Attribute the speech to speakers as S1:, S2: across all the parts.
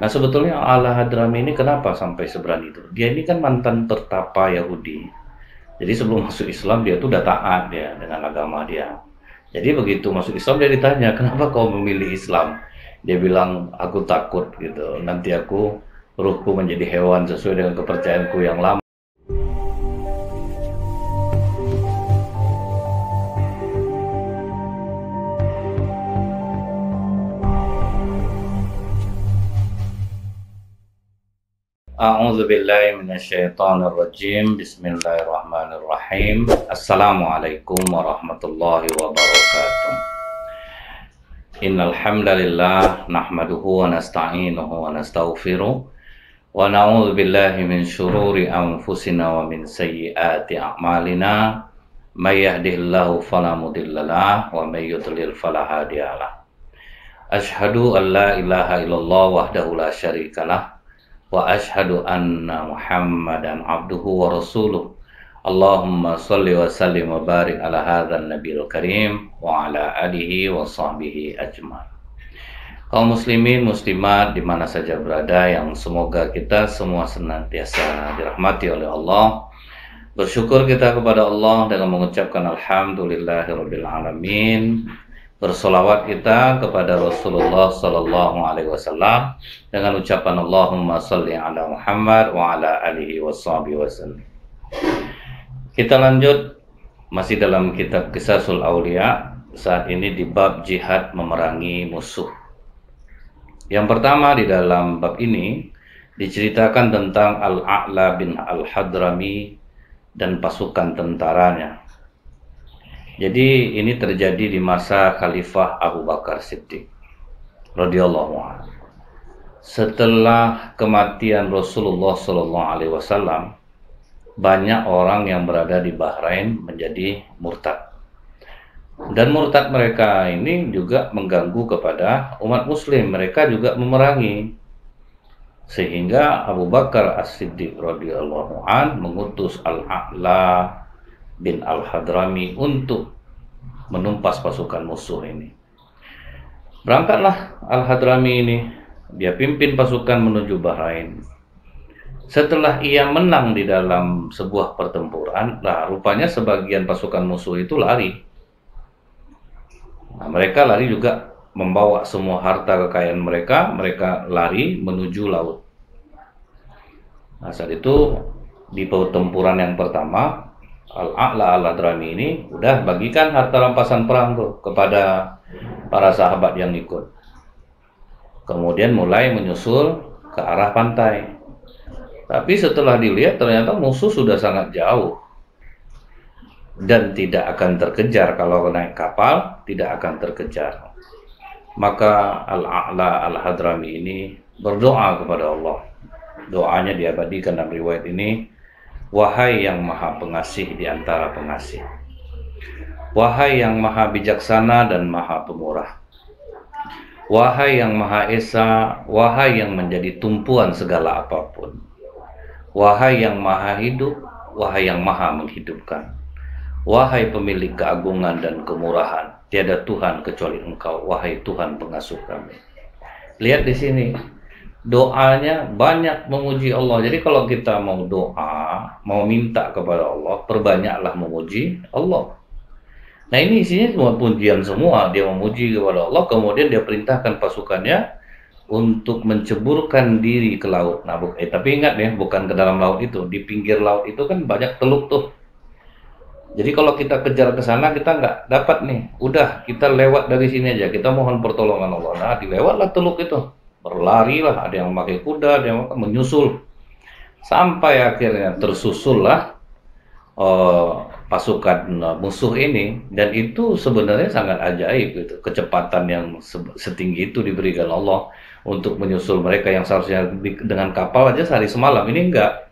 S1: Nah, sebetulnya Al-Hadrami ini kenapa sampai seberani itu? Dia ini kan mantan tertapa Yahudi. Jadi sebelum masuk Islam dia tuh udah taat dia dengan agama dia. Jadi begitu masuk Islam dia ditanya, kenapa kau memilih Islam? Dia bilang, aku takut gitu. Nanti ruhku menjadi hewan sesuai dengan kepercayaanku yang lama. A'udzu billahi minasyaitonir rajim. Bismillahirrahmanirrahim. Assalamualaikum warahmatullahi wabarakatuh. Innal hamdalillah nahmaduhu wa nasta'inuhu wa nastaghfiruh wa na'udzu billahi min syururi anfusina wa min sayyiati a'malina. May yahdihillahu fala mudhillalah wa may yudlil fala hadiyalah. Asyhadu an la ilaha illallah wahdahu la syarikalah wa ashhadu anna Muhammadan abduhu wa rasuluh. Allahumma salli wa sallim wa barik ala hadzal nabiyil karim wa ala alihi wa sahbihi ajmain. Kaum muslimin muslimat di mana saja berada, yang semoga kita semua senantiasa dirahmati oleh Allah. Bersyukur kita kepada Allah dengan mengucapkan alhamdulillahirabbil alamin. Bersolawat kita kepada Rasulullah Sallallahu Alaihi Wasallam dengan ucapan Allahumma salli ala Muhammad wa ala alihi wasallam. Kita lanjut masih dalam kitab Qisasul Aulia, saat ini di bab jihad memerangi musuh. Yang pertama di dalam bab ini diceritakan tentang Al-A'la bin Al-Hadrami dan pasukan tentaranya. Jadi ini terjadi di masa Khalifah Abu Bakar Siddiq radhiyallahu anhu. Setelah kematian Rasulullah Sallallahu Alaihi Wasallam, banyak orang yang berada di Bahrain menjadi murtad. Dan murtad mereka ini juga mengganggu kepada umat Muslim. Mereka juga memerangi. Sehingga Abu Bakar As-Siddiq radhiyallahu anhu mengutus Al-A'la bin Al-Hadrami untuk menumpas pasukan musuh ini. Berangkatlah Al-Hadrami ini, dia pimpin pasukan menuju Bahrain. Setelah ia menang di dalam sebuah pertempuran, rupanya sebagian pasukan musuh itu lari. Mereka lari juga membawa semua harta kekayaan mereka lari menuju laut. Saat itu di pertempuran yang pertama, Al-A'la Al-Hadrami ini udah bagikan harta rampasan perang tuh kepada para sahabat yang ikut. Kemudian mulai menyusul ke arah pantai. Tapi setelah dilihat ternyata musuh sudah sangat jauh dan tidak akan terkejar. Kalau naik kapal tidak akan terkejar. Maka Al-A'la Al-Hadrami ini berdoa kepada Allah. Doanya diabadikan dalam riwayat ini. Wahai yang maha pengasih di antara pengasih, wahai yang maha bijaksana dan maha pemurah, wahai yang maha esa, wahai yang menjadi tumpuan segala apapun, wahai yang maha hidup, wahai yang maha menghidupkan, wahai pemilik keagungan dan kemurahan, tiada Tuhan kecuali Engkau, wahai Tuhan pengasuh kami. Lihat di sini, doanya banyak memuji Allah. Jadi kalau kita mau doa, mau minta kepada Allah, perbanyaklah memuji Allah. Nah ini isinya semua pujian semua. Dia memuji kepada Allah, kemudian dia perintahkan pasukannya untuk menceburkan diri ke laut. Nah, tapi ingat ya, bukan ke dalam laut itu. Di pinggir laut itu kan banyak teluk tuh. Jadi kalau kita kejar ke sana, kita nggak dapat nih. Udah, kita lewat dari sini aja. Kita mohon pertolongan Allah. Nah, dilewatlah teluk itu. Berlarilah, ada yang memakai kuda, ada yang menyusul, sampai akhirnya tersusullah pasukan musuh ini. Dan itu sebenarnya sangat ajaib gitu, kecepatan yang setinggi itu diberikan Allah untuk menyusul mereka yang seharusnya dengan kapal aja sehari semalam. Ini enggak,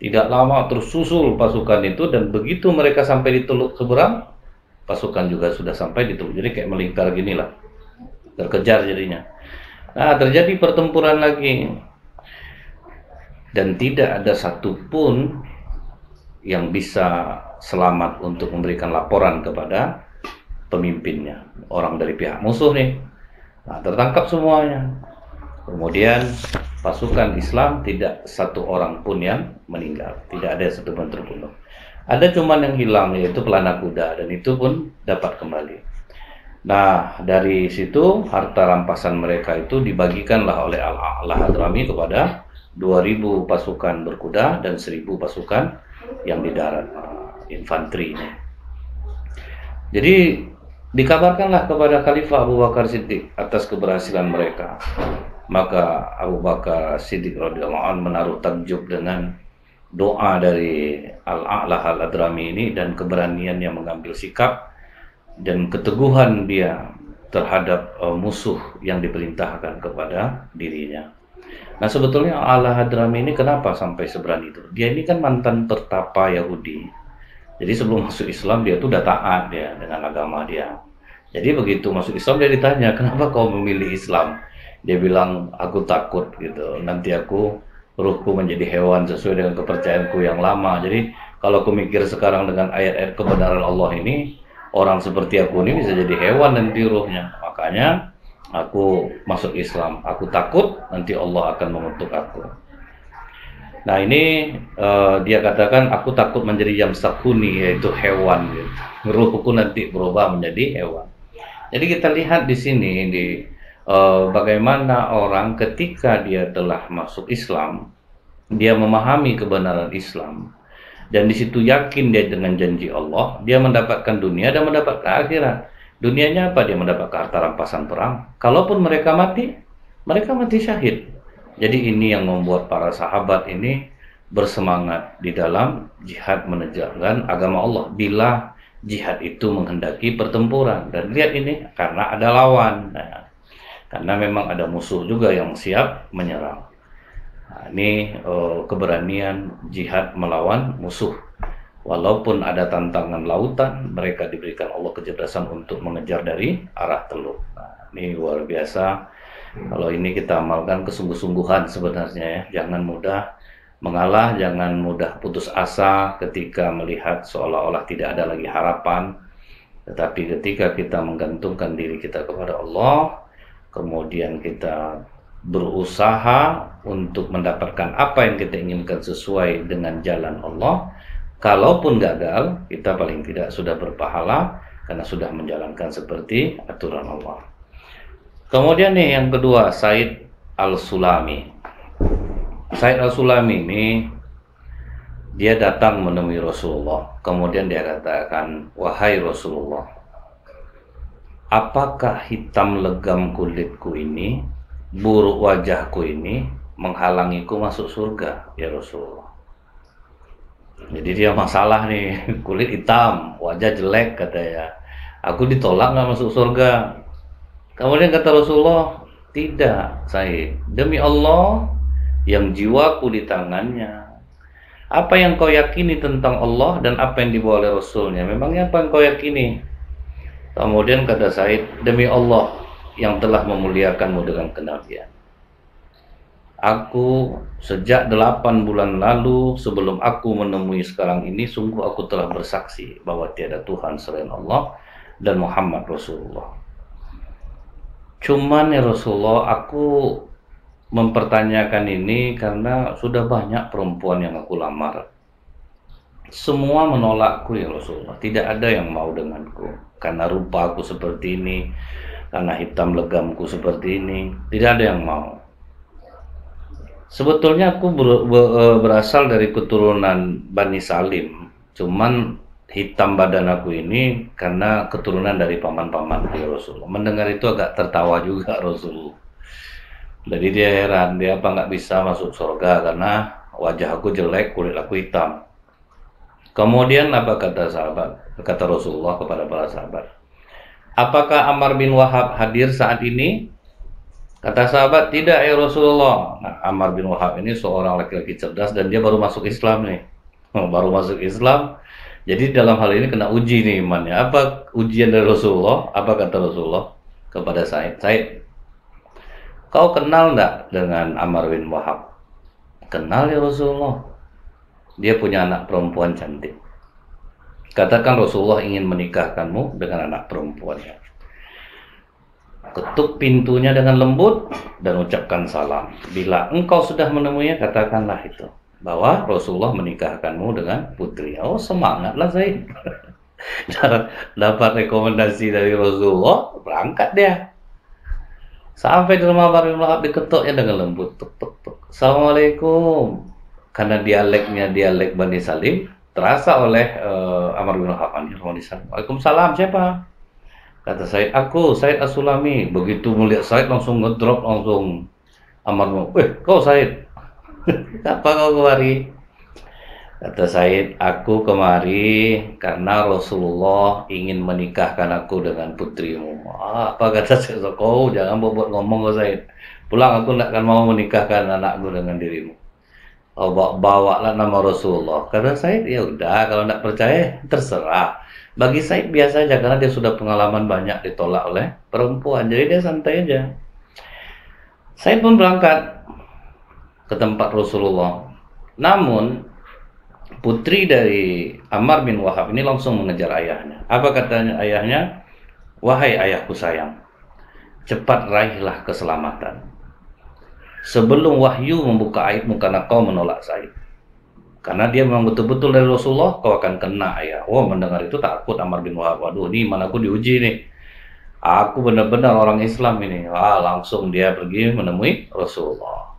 S1: tidak lama tersusul pasukan itu, dan begitu mereka sampai di teluk seberang, pasukan juga sudah sampai di teluk. Jadi kayak melingkar gini lah, terkejar jadinya. Nah, terjadi pertempuran lagi. Dan tidak ada satupun yang bisa selamat untuk memberikan laporan kepada pemimpinnya. Orang dari pihak musuh nih. Nah, tertangkap semuanya. Kemudian pasukan Islam tidak satu orang pun yang meninggal, tidak ada satu pun terbunuh. Ada cuman yang hilang, yaitu pelana kuda, dan itu pun dapat kembali. Nah, dari situ harta rampasan mereka itu dibagikanlah oleh Al-A'la Hadrami kepada 2000 pasukan berkuda dan 1000 pasukan yang di darat, infanteri. Jadi dikabarkanlah kepada Khalifah Abu Bakar Siddiq atas keberhasilan mereka. Maka Abu Bakar Siddiq radhiyallahu anhu menaruh takjub dengan doa dari Al-A'la Al-Hadrami ini dan keberanian yang mengambil sikap dan keteguhan dia terhadap musuh yang diperintahkan kepada dirinya. Nah, sebetulnya Al-Hadrami ini kenapa sampai seberani itu? Dia ini kan mantan pertapa Yahudi. Jadi sebelum masuk Islam dia tuh udah taat dia dengan agama dia. Jadi begitu masuk Islam dia ditanya, kenapa kau memilih Islam? Dia bilang, aku takut gitu, nanti ruhku menjadi hewan sesuai dengan kepercayaanku yang lama. Jadi kalau aku mikir sekarang dengan ayat-ayat kebenaran Allah ini, orang seperti aku ini bisa jadi hewan nanti ruhnya. Makanya aku masuk Islam, aku takut nanti Allah akan mengutuk aku. Nah ini dia katakan, aku takut menjadi yamsakuni, yaitu hewan gitu. Ruhku nanti berubah menjadi hewan. Jadi kita lihat di sini bagaimana orang ketika dia telah masuk Islam, dia memahami kebenaran Islam, dan di situ yakin dia dengan janji Allah, dia mendapatkan dunia dan mendapatkan akhirat. Dunianya apa? Dia mendapatkan harta rampasan perang. Kalaupun mereka mati syahid. Jadi ini yang membuat para sahabat ini bersemangat di dalam jihad menegakkan agama Allah. Bila jihad itu menghendaki pertempuran, dan lihat ini karena ada lawan. Nah, karena memang ada musuh juga yang siap menyerang. Nah, ini keberanian jihad melawan musuh. Walaupun ada tantangan lautan, mereka diberikan Allah kecerdasan untuk mengejar dari arah teluk. Nah, ini luar biasa. Kalau ini kita amalkan kesungguh-sungguhan sebenarnya ya. Jangan mudah mengalah, jangan mudah putus asa ketika melihat seolah-olah tidak ada lagi harapan. Tetapi ketika kita menggantungkan diri kita kepada Allah, kemudian kita berusaha untuk mendapatkan apa yang kita inginkan sesuai dengan jalan Allah, kalaupun gagal, kita paling tidak sudah berpahala karena sudah menjalankan seperti aturan Allah. Kemudian nih yang kedua, Said Al-Sulami. Said Al-Sulami ini dia datang menemui Rasulullah. Kemudian dia katakan, wahai Rasulullah, apakah hitam legam kulitku ini, buruk wajahku ini menghalangiku masuk surga ya Rasulullah? Jadi dia masalah nih, kulit hitam, wajah jelek katanya. Aku ditolak nggak masuk surga? Kemudian kata Rasulullah, tidak Said, demi Allah yang jiwaku di tangannya. Apa yang kau yakini tentang Allah dan apa yang dibawa oleh Rasulnya, memangnya apa yang kau yakini? Kemudian kata Said, demi Allah yang telah memuliakanmu dengan kenabian, aku sejak 8 bulan lalu sebelum aku menemui sekarang ini, sungguh aku telah bersaksi bahwa tiada Tuhan selain Allah dan Muhammad Rasulullah. Cuman ya Rasulullah, aku mempertanyakan ini karena sudah banyak perempuan yang aku lamar. Semua menolakku ya Rasulullah, tidak ada yang mau denganku. Karena rupa aku seperti ini, karena hitam legamku seperti ini, tidak ada yang mau. Sebetulnya aku berasal dari keturunan Bani Salim, cuman hitam badan aku ini karena keturunan dari paman-paman ya Rasulullah. Mendengar itu agak tertawa juga Rasulullah. Jadi dia heran, dia apa nggak bisa masuk surga karena wajah aku jelek, kulit aku hitam. Kemudian apa kata sahabat? Kata Rasulullah kepada para sahabat, apakah Ammar bin Wahab hadir saat ini? Kata sahabat, tidak ya Rasulullah. Nah, Ammar bin Wahab ini seorang laki-laki cerdas dan dia baru masuk Islam nih. Baru masuk Islam. Jadi dalam hal ini kena uji nih imannya. Apa ujian dari Rasulullah? Apa kata Rasulullah kepada Said? Said, kau kenal enggak dengan Ammar bin Wahab? Kenal ya Rasulullah. Dia punya anak perempuan cantik. Katakan Rasulullah ingin menikahkanmu dengan anak perempuannya. ketuk pintunya dengan lembut dan ucapkan salam. Bila engkau sudah menemuinya, katakanlah itu, bahwa Rasulullah menikahkanmu dengan putri. Oh, semangatlah Zaid. Dapat rekomendasi dari Rasulullah, berangkat dia. Sampai di rumah Amr bin Wahab, diketuknya dengan lembut. Tuk, tuk, tuk. Assalamualaikum. Karena dialeknya dialek Bani Salim, terasa oleh Amr bin Wahab. Waalaikumsalam, siapa? Kata Said, aku Said As-Sulami. Begitu melihat Said langsung ngedrop, langsung Amr bin Wahab, kau Said? Apa kau kemari? Kata Said, aku kemari karena Rasulullah ingin menikahkan aku dengan putrimu. Apa kata Said? Kau jangan buat ngomong ke Said. Pulang, aku tidak akan mau menikahkan anakku dengan dirimu. Oh, bawalah nama Rasulullah. Kata Said, ya udah, kalau tidak percaya terserah. Bagi Said biasa aja karena dia sudah pengalaman banyak ditolak oleh perempuan. Jadi dia santai aja. Said pun berangkat ke tempat Rasulullah. Namun putri dari Ammar bin Wahab ini langsung mengejar ayahnya. Apa katanya ayahnya? Wahai ayahku sayang, cepat raihlah keselamatan sebelum wahyu membuka aibmu karena kau menolak Said. Karena dia memang betul-betul dari Rasulullah, kau akan kena ayah. Oh, mendengar itu takut Ammar bin Wahab. Waduh, ini mana aku diuji nih. Aku benar-benar orang Islam ini. Wah, langsung dia pergi menemui Rasulullah.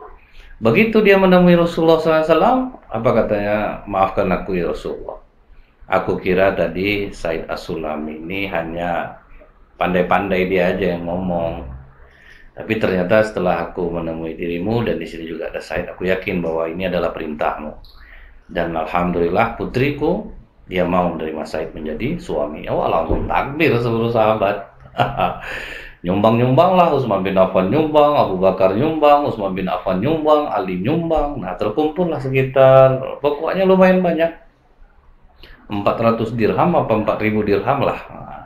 S1: Begitu dia menemui Rasulullah SAW, apa katanya? Maafkan aku ya Rasulullah. Aku kira tadi Said As-Sulami ini hanya pandai-pandai dia aja yang ngomong. Tapi ternyata setelah aku menemui dirimu dan di sini juga ada Said, aku yakin bahwa ini adalah perintahmu. Dan alhamdulillah putriku dia mau menerima Said menjadi suami. Oh, langsung takbir seluruh sahabat. Nyumbang-nyumbang lah, Utsman bin Affan nyumbang, Abu Bakar nyumbang, Utsman bin Affan nyumbang, Ali nyumbang. Nah, terkumpul lah sekitar, pokoknya lumayan banyak, 400 dirham apa 4000 dirham lah. Nah,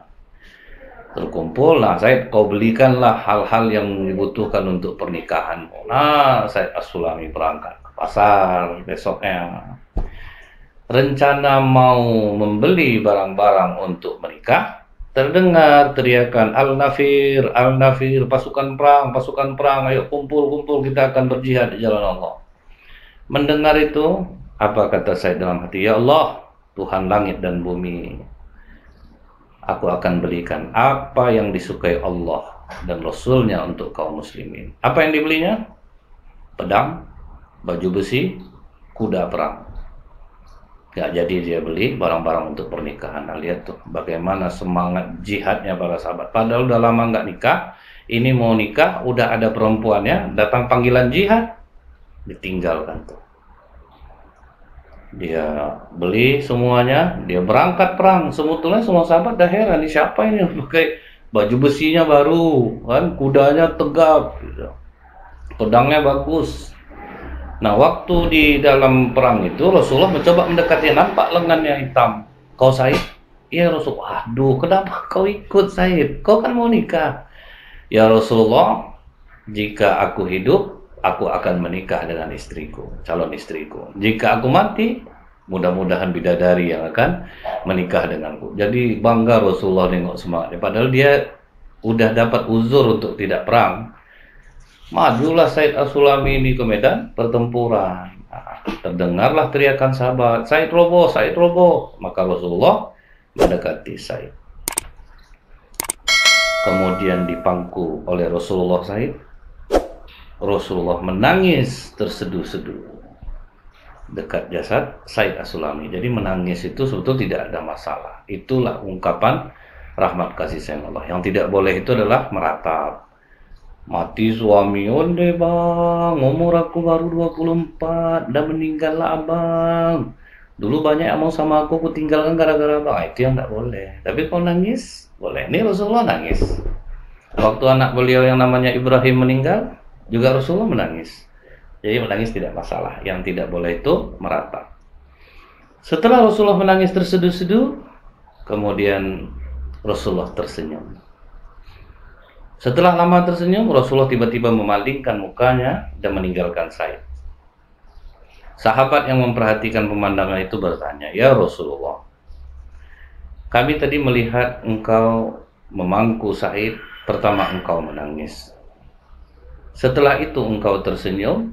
S1: terkumpul. Nah, Said, kau belikanlah hal-hal yang dibutuhkan untuk pernikahanmu. Nah, Said As-Sulami berangkat ke pasar besoknya. Rencana mau membeli barang-barang untuk menikah, terdengar teriakan Al-Nafir, Al-Nafir, pasukan perang, ayo kumpul, kita akan berjihad di jalan Allah. Mendengar itu, apa kata Said dalam hati? Ya Allah, Tuhan langit dan bumi, aku akan belikan apa yang disukai Allah dan Rasulnya untuk kaum muslimin. Apa yang dibelinya? Pedang, baju besi, kuda perang. Gak jadi dia beli barang-barang untuk pernikahan. Nah, lihat tuh bagaimana semangat jihadnya para sahabat. Padahal udah lama nggak nikah, ini mau nikah, udah ada perempuannya, datang panggilan jihad, ditinggalkan tuh. Dia beli semuanya, dia berangkat perang. Sebetulnya semua sahabat dah heran, ini siapa ini pakai baju besinya baru, kan kudanya tegap, gitu. Pedangnya bagus. Nah, waktu di dalam perang itu Rasulullah mencoba mendekati, nampak lengannya hitam. Kau Said? Iya Rasulullah. Aduh, kenapa kau ikut Said? Kau kan mau nikah. Ya Rasulullah, jika aku hidup, aku akan menikah dengan istriku, calon istriku. Jika aku mati, mudah-mudahan bidadari yang akan menikah denganku. Jadi bangga Rasulullah nengok semangatnya. Padahal dia udah dapat uzur untuk tidak perang. Majulah Said As-Sulami ini ke medan pertempuran. Nah, terdengarlah teriakan sahabat, Said roboh, Said roboh. Maka Rasulullah mendekati Said. Kemudian dipangku oleh Rasulullah Said. Rasulullah menangis terseduh-seduh dekat jasad Said As-Sulami. Jadi menangis itu sebetulnya tidak ada masalah. Itulah ungkapan rahmat kasih sayang Allah. Yang tidak boleh itu adalah meratap. Mati suami, onde bang, umur aku baru 24, dah meninggallah abang. Dulu banyak yang mau sama aku tinggalkan gara-gara abang. Itu yang tidak boleh. Tapi kalau nangis, boleh. Ini Rasulullah nangis. Waktu anak beliau yang namanya Ibrahim meninggal, juga Rasulullah menangis. Jadi menangis tidak masalah. Yang tidak boleh itu meratap. Setelah Rasulullah menangis terseduh-seduh, kemudian Rasulullah tersenyum. Setelah lama tersenyum, Rasulullah tiba-tiba memalingkan mukanya dan meninggalkan Said. Sahabat yang memperhatikan pemandangan itu bertanya, ya Rasulullah, kami tadi melihat engkau memangku Said Pertama engkau menangis. Setelah itu engkau tersenyum.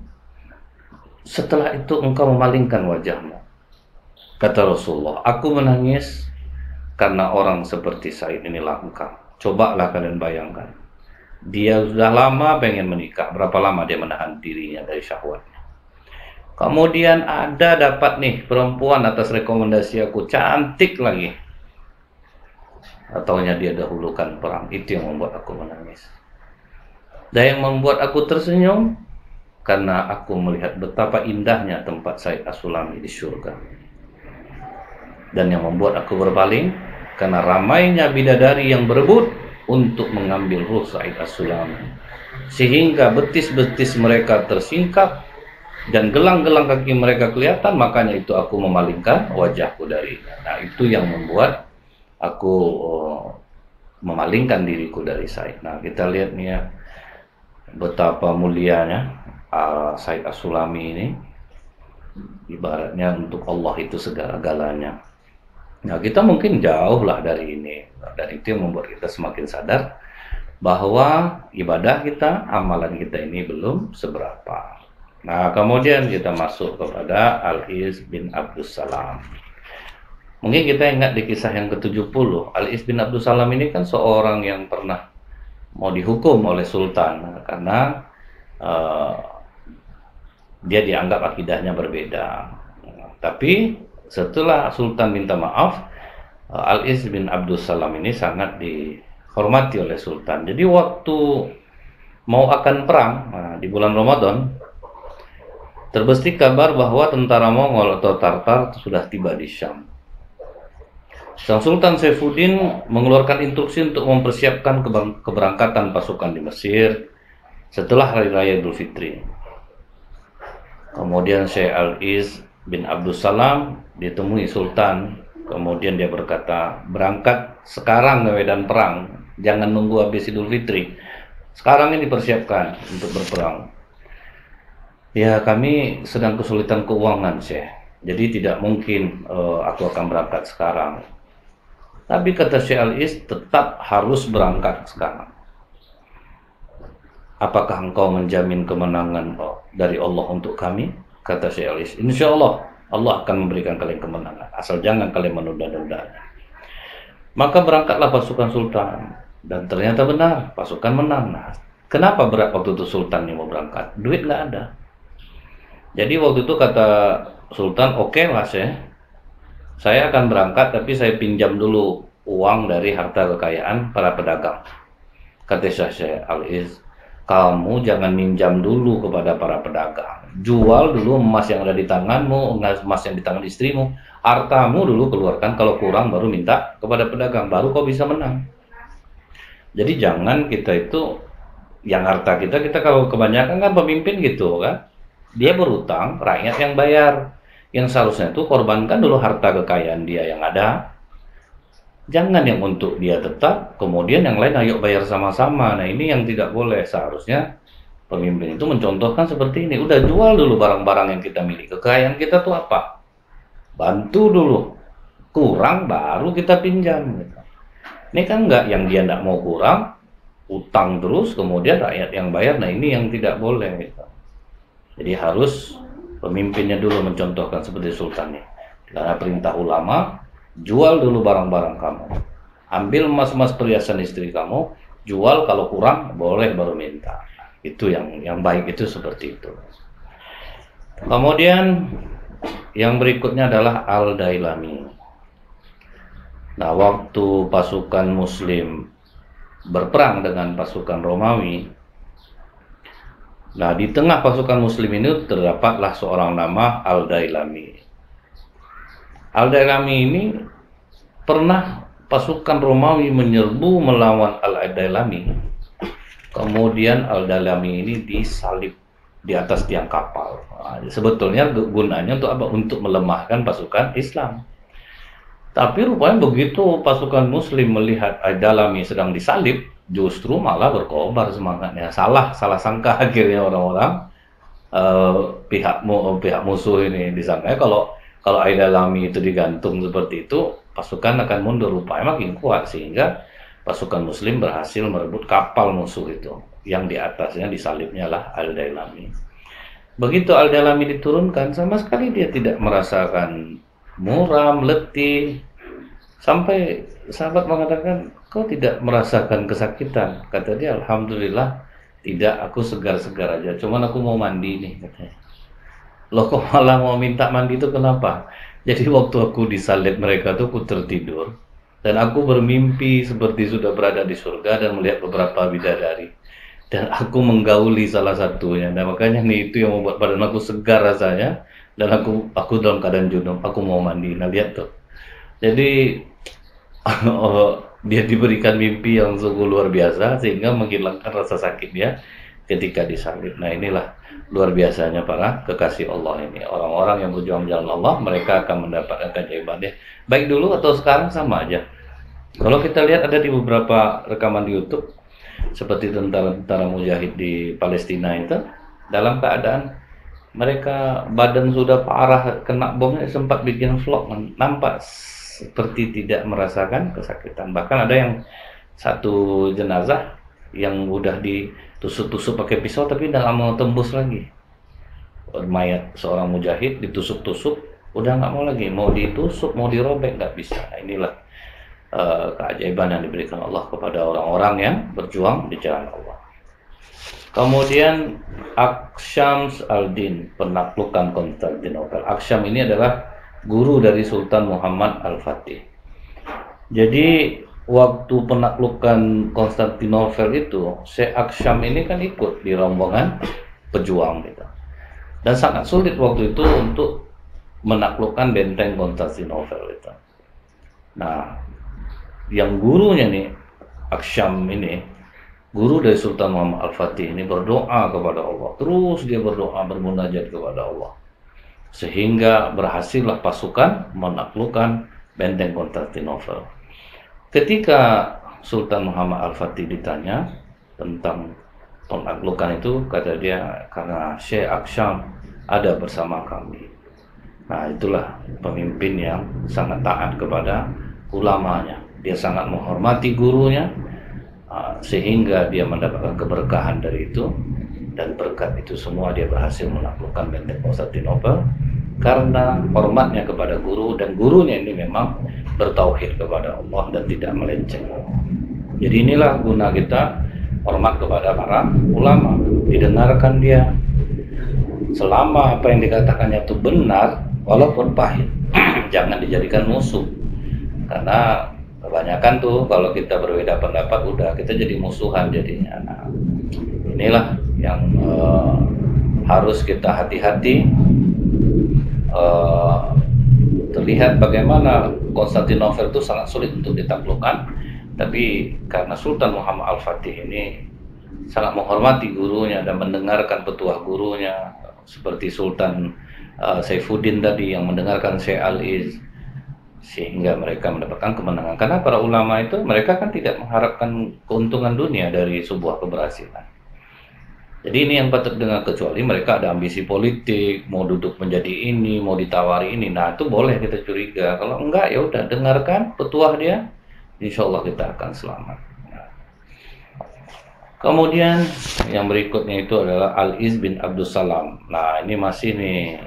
S1: Setelah itu engkau memalingkan wajahmu. Kata Rasulullah, aku menangis karena orang seperti Said ini langka. Cobalah kalian bayangkan. Dia sudah lama pengen menikah. Berapa lama dia menahan dirinya dari syahwatnya. Kemudian ada dapat nih perempuan atas rekomendasi aku, cantik lagi. Ataunya dia dahulukan perang. Itu yang membuat aku menangis. Dan yang membuat aku tersenyum karena aku melihat betapa indahnya tempat Said As-Sulami di surga. Dan yang membuat aku berpaling karena ramainya bidadari yang berebut untuk mengambil ruh Said As-Sulami, sehingga betis-betis mereka tersingkap dan gelang-gelang kaki mereka kelihatan. Makanya itu aku memalingkan wajahku darinya. Nah, itu yang membuat aku memalingkan diriku dari Said. Nah, kita lihat nih ya, betapa mulianya Said As-Sulami ini. Ibaratnya untuk Allah itu segala-galanya. Nah, kita mungkin jauh lah dari ini. Dan itu yang membuat kita semakin sadar bahwa ibadah kita, amalan kita ini belum seberapa. Nah, kemudian kita masuk kepada Al-Is bin Abdus Salam. Mungkin kita ingat di kisah yang ke-70. Al-Is bin Abdus Salam ini kan seorang yang pernah mau dihukum oleh Sultan karena dia dianggap akidahnya berbeda. Tapi setelah Sultan minta maaf, Al-Is bin Abdus Salam ini sangat dihormati oleh Sultan. Jadi waktu mau akan perang di bulan Ramadan, terbestik kabar bahwa tentara Mongol atau Tartar sudah tiba di Syam. Sang Sultan Saifuddin mengeluarkan instruksi untuk mempersiapkan keberangkatan pasukan di Mesir setelah Hari Raya Idul Fitri. Kemudian Syekh Al-Is bin Abdus Salam ditemui Sultan. Kemudian dia berkata, berangkat sekarang ke medan perang, jangan nunggu habis Idul Fitri. Sekarang ini dipersiapkan untuk berperang. Ya, kami sedang kesulitan keuangan, Syekh. Jadi tidak mungkin aku akan berangkat sekarang. Tapi kata Syekh Al-Is, tetap harus berangkat sekarang. Apakah engkau menjamin kemenangan dari Allah untuk kami? Kata Syekh Al-Is, insya Allah, Allah akan memberikan kalian kemenangan. Asal jangan kalian menunda-nunda. Maka berangkatlah pasukan Sultan. Dan ternyata benar, pasukan menang. Nah, kenapa berat waktu itu Sultan yang mau berangkat? Duit nggak ada. Jadi waktu itu kata Sultan, oke lah saya akan berangkat, tapi saya pinjam dulu uang dari harta kekayaan para pedagang. Kata Syekh Al-Is, kamu jangan minjam dulu kepada para pedagang. Jual dulu emas yang ada di tanganmu, emas yang di tangan istrimu. Hartamu dulu keluarkan, kalau kurang baru minta kepada pedagang, baru kau bisa menang. Jadi jangan kita itu, yang harta kita kalau kebanyakan kan pemimpin gitu kan, dia berutang, rakyat yang bayar. Yang seharusnya itu korbankan dulu harta kekayaan dia yang ada. Jangan yang untuk dia tetap, kemudian yang lain ayo bayar sama-sama. Nah, ini yang tidak boleh. Seharusnya pemimpin itu mencontohkan seperti ini. Udah jual dulu barang-barang yang kita miliki. Kekayaan kita tuh apa? Bantu dulu. Kurang baru kita pinjam. Gitu. Ini kan enggak, yang dia enggak mau kurang, utang terus, kemudian rakyat yang bayar. Nah, ini yang tidak boleh. Gitu. Jadi harus pemimpinnya dulu mencontohkan seperti sultannya. Karena perintah ulama, jual dulu barang-barang kamu. Ambil emas-emas perhiasan istri kamu, jual, kalau kurang boleh baru minta. Itu yang baik itu seperti itu. Kemudian yang berikutnya adalah Al-Dailami. Nah, waktu pasukan Muslim berperang dengan pasukan Romawi, nah di tengah pasukan Muslim ini terdapatlah seorang nama Al-Dailami. Al-Dailami ini pernah pasukan Romawi menyerbu melawan Al-Dailami. Kemudian Al-Dailami ini disalib di atas tiang kapal. Nah, sebetulnya gunanya untuk apa? Untuk melemahkan pasukan Islam. Tapi rupanya begitu pasukan Muslim melihat Al-Dailami sedang disalib, justru malah berkobar semangatnya. Salah sangka akhirnya orang-orang pihak musuh ini disangka kalau Al-Dailami itu digantung seperti itu, pasukan akan mundur. Rupanya makin kuat, sehingga pasukan muslim berhasil merebut kapal musuh itu, yang di atasnya disalibnya lah Al-Dailami. Begitu Al-Dailami diturunkan, sama sekali dia tidak merasakan muram, letih, sampai sahabat mengatakan, kau tidak merasakan kesakitan? Kata dia, alhamdulillah tidak, aku segar-segar aja, cuman aku mau mandi nih, katanya. Loh, kok malah mau minta mandi itu kenapa? Jadi waktu aku disalib mereka tuh aku tertidur, dan aku bermimpi seperti sudah berada di surga dan melihat beberapa bidadari, dan aku menggauli salah satunya. Dan makanya nih, itu yang membuat badan aku segar rasanya, dan aku dalam keadaan junub, aku mau mandi. Nah, lihat tuh. Jadi dia diberikan mimpi yang sungguh luar biasa sehingga menghilangkan rasa sakit dia ketika disalib. Nah, inilah luar biasanya para kekasih Allah ini. Orang-orang yang berjuang jalan Allah, mereka akan mendapatkan keajaibannya. Baik dulu atau sekarang sama aja. Kalau kita lihat ada di beberapa rekaman di YouTube, seperti tentara-tentara mujahid di Palestina itu, dalam keadaan mereka badan sudah parah kena bomnya, sempat bikin vlog, nampak seperti tidak merasakan kesakitan. Bahkan ada yang satu jenazah yang udah ditusuk-tusuk pakai pisau tapi tidak mau tembus lagi. Mayat seorang mujahid ditusuk-tusuk, udah nggak mau lagi, mau ditusuk, mau dirobek nggak bisa. Nah, inilah keajaiban yang diberikan Allah kepada orang-orang yang berjuang di jalan Allah. Kemudian Aksyams al-Din, penaklukan Konstantinopel. Aksyam ini adalah guru dari Sultan Muhammad Al-Fatih. Jadi waktu penaklukan Konstantinopel itu, Syekh Aksyam ini kan ikut di rombongan pejuang gitu. Dan sangat sulit waktu itu untuk menaklukkan benteng Konstantinopel itu. Nah, yang gurunya nih, Aksyam ini, guru dari Sultan Muhammad Al-Fatih ini berdoa kepada Allah. Terus dia berdoa, bermunajat kepada Allah, sehingga berhasillah pasukan menaklukkan benteng Konstantinopel. Ketika Sultan Muhammad Al-Fatih ditanya tentang penaklukan itu, kata dia, karena Syekh Aksyam ada bersama kami. Nah, itulah pemimpin yang sangat taat kepada ulamanya. Dia sangat menghormati gurunya, sehingga dia mendapatkan keberkahan dari itu. Dan berkat itu semua dia berhasil menaklukkan benteng Konstantinopel karena hormatnya kepada guru, dan gurunya ini memang bertauhid kepada Allah dan tidak melenceng. Jadi inilah guna kita hormat kepada para ulama, didengarkan dia selama apa yang dikatakannya itu benar walaupun pahit. Jangan dijadikan musuh, karena kebanyakan tuh kalau kita berbeda pendapat udah kita jadi musuhan jadinya. Nah, inilah yang harus kita hati-hati. Terlihat bagaimana Konstantinopel itu sangat sulit untuk ditaklukkan, tapi karena Sultan Muhammad Al-Fatih ini sangat menghormati gurunya dan mendengarkan petuah gurunya, seperti Sultan Saifuddin tadi yang mendengarkan Syekh Al-Iz, sehingga mereka mendapatkan kemenangan. Karena para ulama itu mereka kan tidak mengharapkan keuntungan dunia dari sebuah keberhasilan. Jadi ini yang patut dengar, kecuali mereka ada ambisi politik, mau duduk menjadi ini, mau ditawari ini. Nah, itu boleh kita curiga. Kalau enggak, ya udah dengarkan petuah dia, insya Allah kita akan selamat. Nah. Kemudian yang berikutnya itu adalah Al-Iz bin Abdus Salam. Nah, ini masih nih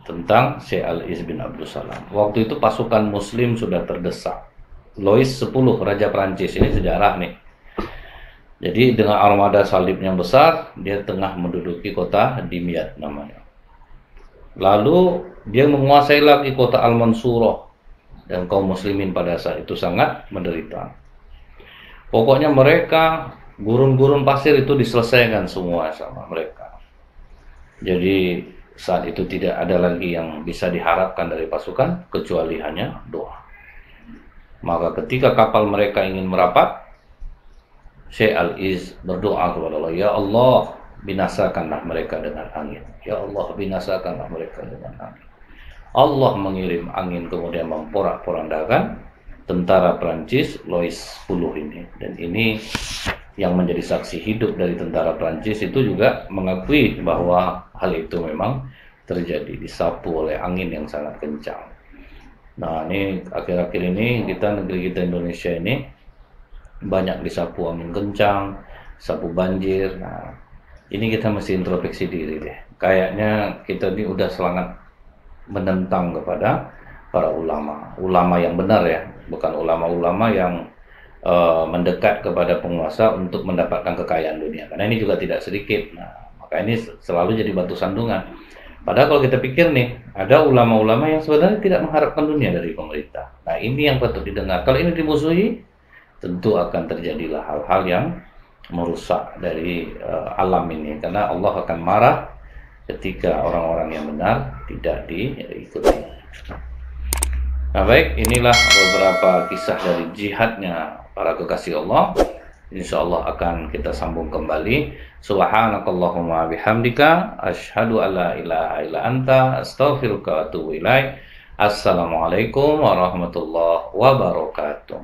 S1: tentang Syekh Al-Iz bin Abdus Salam. Waktu itu pasukan Muslim sudah terdesak. Louis X, Raja Prancis, ini sejarah nih. Jadi dengan armada salibnya besar, dia tengah menduduki kota Dimyat namanya. Lalu dia menguasai lagi kota Al-Mansurah, dan kaum muslimin pada saat itu sangat menderita. Pokoknya mereka, gurun-gurun pasir itu diselesaikan semua sama mereka. Jadi saat itu tidak ada lagi yang bisa diharapkan dari pasukan kecuali hanya doa. Maka ketika kapal mereka ingin merapat, Syekh Al-Iz berdoa kepada Allah, ya Allah, binasakanlah mereka dengan angin. Ya Allah, binasakanlah mereka dengan angin. Allah mengirim angin kemudian memporak-porandakan tentara Prancis, Louis X ini. Dan ini yang menjadi saksi hidup dari tentara Prancis itu juga mengakui bahwa hal itu memang terjadi, disapu oleh angin yang sangat kencang. Nah, ini akhir-akhir ini negeri kita Indonesia ini banyak disapu angin kencang, sapu banjir. Nah, ini kita mesti introspeksi diri deh. Kayaknya kita ini udah sangat menentang kepada para ulama yang benar ya, bukan ulama-ulama yang mendekat kepada penguasa untuk mendapatkan kekayaan dunia. Karena ini juga tidak sedikit. Nah, maka ini selalu jadi batu sandungan. Padahal kalau kita pikir nih, ada ulama-ulama yang sebenarnya tidak mengharapkan dunia dari pemerintah. Nah, ini yang patut didengar. Kalau ini dimusuhi, tentu akan terjadilah hal-hal yang merusak dari alam ini. Karena Allah akan marah ketika orang-orang yang benar tidak diikuti. Nah, baik, inilah beberapa kisah dari jihadnya para kekasih Allah. Insya Allah akan kita sambung kembali. Subhanakallahumma bihamdika asyhadu alla ilaha illa anta astaghfiruka wa atubu ilaik. Assalamualaikum warahmatullahi wabarakatuh.